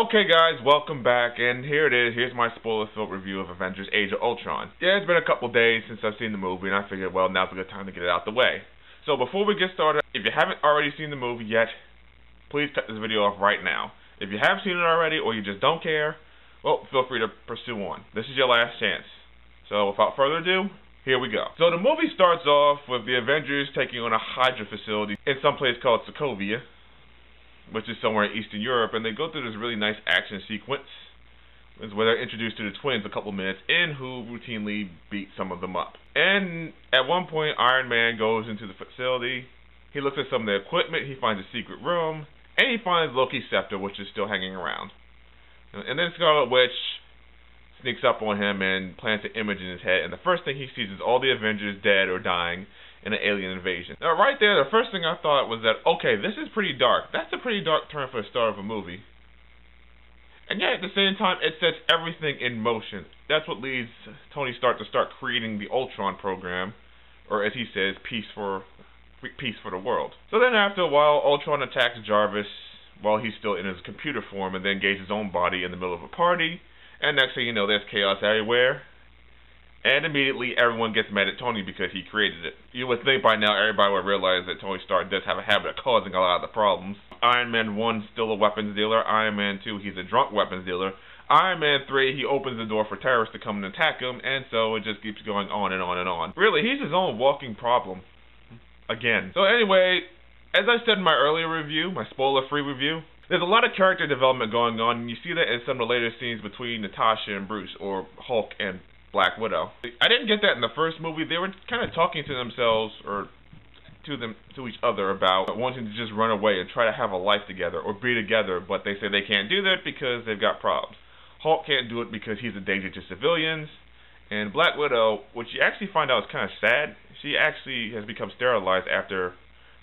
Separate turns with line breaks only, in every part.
Okay guys, welcome back, and here it is. Here's my spoiler-filled review of Avengers Age of Ultron. Yeah, it's been a couple days since I've seen the movie, and I figured, well, now's a good time to get it out the way. So before we get started, if you haven't already seen the movie yet, please cut this video off right now. If you have seen it already, or you just don't care, well, feel free to pursue on. This is your last chance. So without further ado, here we go. So the movie starts off with the Avengers taking on a Hydra facility in some place called Sokovia, which is somewhere in Eastern Europe, and they go through this really nice action sequence where they're introduced to the twins a couple minutes in, who routinely beat some of them up. And at one point, Iron Man goes into the facility, he looks at some of the equipment, he finds a secret room, and he finds Loki's scepter, which is still hanging around. And then Scarlet Witch sneaks up on him and plants an image in his head, and the first thing he sees is all the Avengers dead or dying in an alien invasion. Now right there, the first thing I thought was that, okay, this is pretty dark. That's a pretty dark turn for the start of a movie. And yet at the same time, it sets everything in motion. That's what leads Tony Stark to start creating the Ultron program, or as he says, peace for the world. So then after a while, Ultron attacks Jarvis while he's still in his computer form, and then gains his own body in the middle of a party. And next thing you know, there's chaos everywhere. And immediately everyone gets mad at Tony because he created it. You would think by now everybody would realize that Tony Stark does have a habit of causing a lot of the problems. Iron Man 1 still a weapons dealer. Iron Man 2, he's a drunk weapons dealer. Iron Man 3, he opens the door for terrorists to come and attack him, and so it just keeps going on and on and on. Really, he's his own walking problem. Again. So anyway, as I said in my earlier review, my spoiler-free review, there's a lot of character development going on, and you see that in some of the later scenes between Natasha and Bruce, or Hulk and Black Widow. I didn't get that in the first movie. They were kind of talking to themselves, or to each other, about wanting to just run away and try to have a life together, or be together, but they say they can't do that because they've got problems. Hulk can't do it because he's a danger to civilians, and Black Widow, which you actually find out is kind of sad, she actually has become sterilized after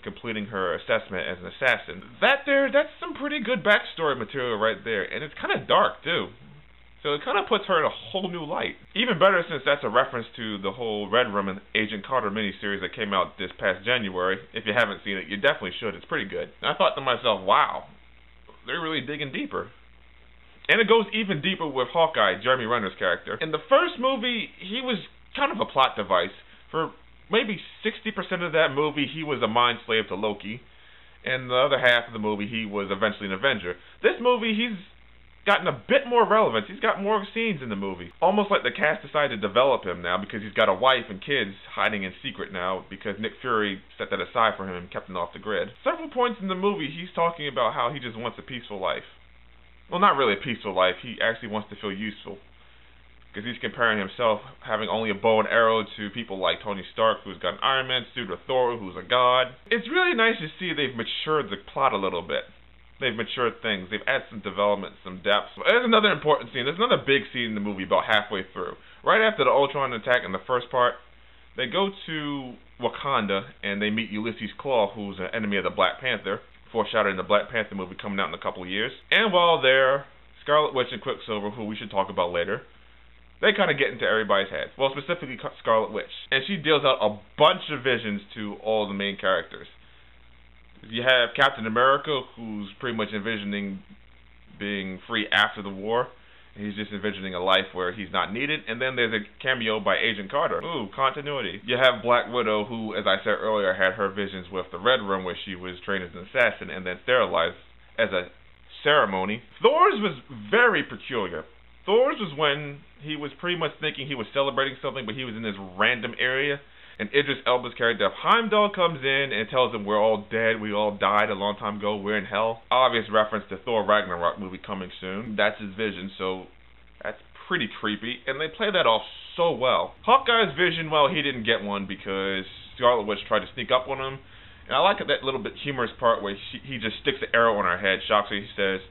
completing her assessment as an assassin. That's some pretty good backstory material right there, and it's kind of dark too. So it kind of puts her in a whole new light. Even better, since that's a reference to the whole Red Room and Agent Carter miniseries that came out this past January. If you haven't seen it, you definitely should. It's pretty good. And I thought to myself, wow, they're really digging deeper. And it goes even deeper with Hawkeye, Jeremy Renner's character. In the first movie, he was kind of a plot device. For maybe 60% of that movie, he was a mind slave to Loki. And the other half of the movie, he was eventually an Avenger. This movie, he's gotten a bit more relevance. He's got more scenes in the movie. Almost like the cast decided to develop him now because he's got a wife and kids hiding in secret now because Nick Fury set that aside for him and kept him off the grid. Several points in the movie, he's talking about how he just wants a peaceful life. Well, not really a peaceful life. He actually wants to feel useful. Because he's comparing himself having only a bow and arrow to people like Tony Stark, who's got an Iron Man suit, or Thor, who's a god. It's really nice to see they've matured the plot a little bit. They've matured things. They've added some development, some depth. There's another important scene. There's another big scene in the movie about halfway through. Right after the Ultron attack in the first part, they go to Wakanda and they meet Ulysses Claw, who's an enemy of the Black Panther, foreshadowing the Black Panther movie coming out in a couple of years. And while there, Scarlet Witch and Quicksilver, who we should talk about later, they kind of get into everybody's heads. Well, specifically Scarlet Witch. And she deals out a bunch of visions to all the main characters. You have Captain America, who's pretty much envisioning being free after the war. He's just envisioning a life where he's not needed. And then there's a cameo by Agent Carter. Ooh, continuity. You have Black Widow, who, as I said earlier, had her visions with the Red Room, where she was trained as an assassin and then sterilized as a ceremony. Thor's was very peculiar. Thor's was when he was pretty much thinking he was celebrating something, but he was in this random area. And Idris Elba's character, Heimdall, comes in and tells him we're all dead, we all died a long time ago, we're in hell. Obvious reference to Thor Ragnarok movie coming soon. That's his vision, so that's pretty creepy. And they play that off so well. Hawkeye's vision, well, he didn't get one because Scarlet Witch tried to sneak up on him. And I like that little bit humorous part where he just sticks an arrow on her head, shocks her, he says,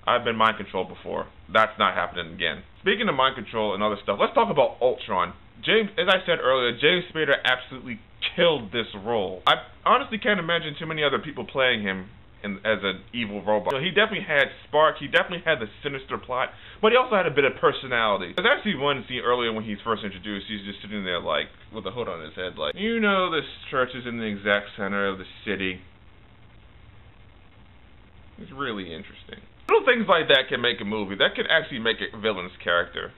I've been mind controlled before. That's not happening again. Speaking of mind control and other stuff, let's talk about Ultron. James, as I said earlier, James Spader absolutely killed this role. I honestly can't imagine too many other people playing him as an evil robot. So he definitely had spark, he definitely had the sinister plot, but he also had a bit of personality. There's actually one scene earlier when he's first introduced, he's just sitting there like, with a hood on his head, like, you know, this church is in the exact center of the city. It's really interesting. Little things like that can make a movie. That can actually make a villain's character.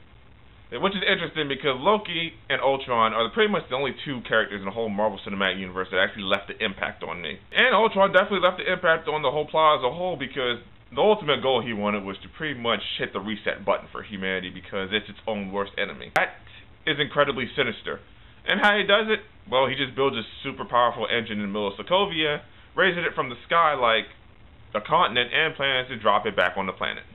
Which is interesting because Loki and Ultron are pretty much the only two characters in the whole Marvel Cinematic Universe that actually left an impact on me. And Ultron definitely left an impact on the whole plot as a whole, because the ultimate goal he wanted was to pretty much hit the reset button for humanity, because it's its own worst enemy. That is incredibly sinister. And how he does it? Well, he just builds a super powerful engine in the middle of Sokovia, raises it from the sky like a continent, and plans to drop it back on the planet.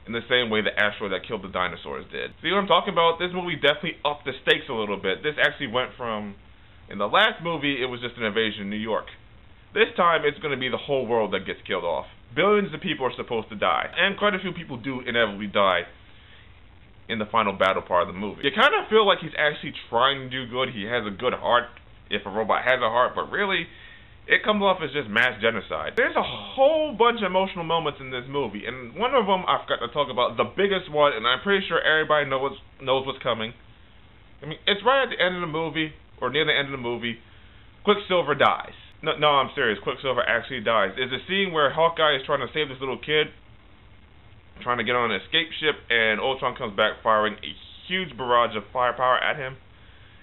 In the same way the asteroid that killed the dinosaurs did. See what I'm talking about? This movie definitely upped the stakes a little bit. This actually went from, in the last movie, it was just an invasion in New York. This time, it's going to be the whole world that gets killed off. Billions of people are supposed to die. And quite a few people do inevitably die in the final battle part of the movie. You kind of feel like he's actually trying to do good. He has a good heart, if a robot has a heart, but really, it comes off as just mass genocide. There's a whole bunch of emotional moments in this movie, and one of them I forgot to talk about, the biggest one, and I'm pretty sure everybody knows what's coming. I mean, it's right at the end of the movie, or near the end of the movie. Quicksilver dies. No, I'm serious. Quicksilver actually dies. There's a scene where Hawkeye is trying to save this little kid, trying to get on an escape ship, and Ultron comes back firing a huge barrage of firepower at him.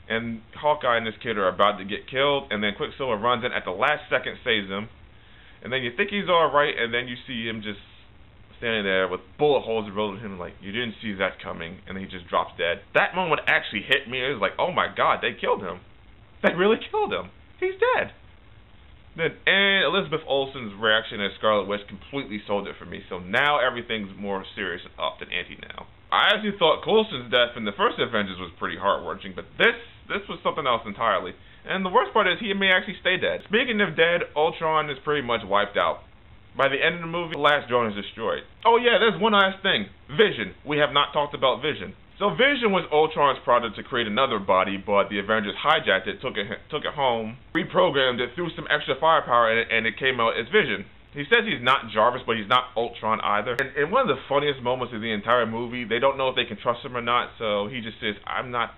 And Hawkeye and this kid are about to get killed, and then Quicksilver runs in at the last second, saves him. And then you think he's alright, and then you see him just standing there with bullet holes drilled in him, like, you didn't see that coming, and then he just drops dead. That moment actually hit me. It was like, oh my god, they killed him. They really killed him. He's dead. And Elizabeth Olsen's reaction as Scarlet Witch completely sold it for me, so now everything's more serious and up than ante now. I actually thought Coulson's death in the first Avengers was pretty heart-wrenching, but this was something else entirely. And the worst part is he may actually stay dead. Speaking of dead, Ultron is pretty much wiped out. By the end of the movie, the last drone is destroyed. Oh yeah, there's one last thing. Vision. We have not talked about Vision. So Vision was Ultron's product to create another body, but the Avengers hijacked it, took it home, reprogrammed it, threw some extra firepower in it, and it came out as Vision. He says he's not Jarvis, but he's not Ultron either. And one of the funniest moments of the entire movie, they don't know if they can trust him or not, so he just says, I'm not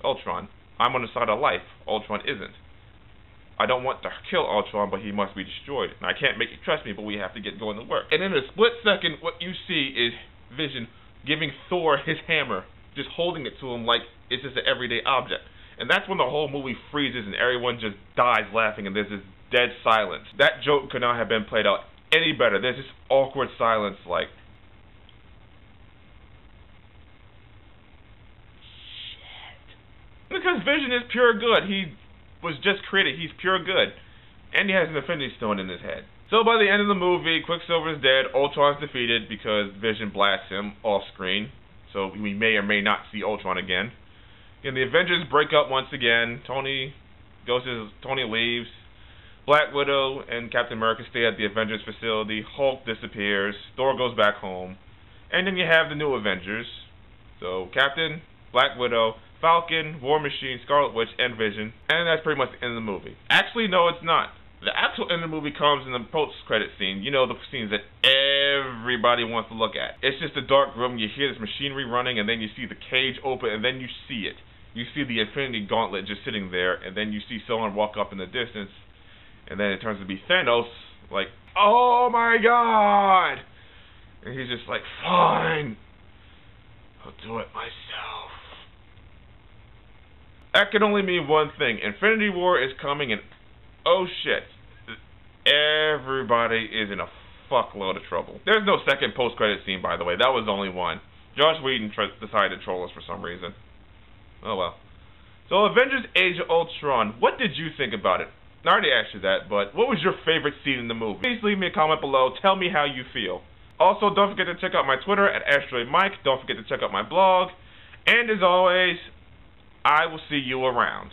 Ultron. I'm on the side of life. Ultron isn't. I don't want to kill Ultron, but he must be destroyed. And I can't make you trust me, but we have to get going to work. And in a split second, what you see is Vision giving Thor his hammer, just holding it to him like it's just an everyday object. And that's when the whole movie freezes and everyone just dies laughing and there's this dead silence. That joke could not have been played out any better. There's this awkward silence like, shit. Because Vision is pure good. He was just created. He's pure good. And he has an Infinity Stone in his head. So by the end of the movie, Quicksilver is dead, Ultron's defeated because Vision blasts him off screen. So we may or may not see Ultron again. And the Avengers break up once again. Tony leaves. Black Widow and Captain America stay at the Avengers facility. Hulk disappears. Thor goes back home. And then you have the new Avengers. So Captain, Black Widow, Falcon, War Machine, Scarlet Witch, and Vision. And that's pretty much the end of the movie. Actually, no, it's not. The actual end of the movie comes in the post-credit scene. You know, the scenes that everybody wants to look at. It's just a dark room. You hear this machinery running, and then you see the cage open, and then you see it. You see the Infinity Gauntlet just sitting there, and then you see someone walk up in the distance, and then it turns to be Thanos, like, oh my god! And he's just like, fine, I'll do it myself. That can only mean one thing. Infinity War is coming, and oh shit, everybody is in a fuckload of trouble. There's no second post-credit scene, by the way. That was the only one. Joss Whedon decided to troll us for some reason. Oh well. So Avengers Age of Ultron, what did you think about it? I already asked you that, but what was your favorite scene in the movie? Please leave me a comment below. Tell me how you feel. Also, don't forget to check out my Twitter at AsteroidMike. Don't forget to check out my blog. And as always, I will see you around.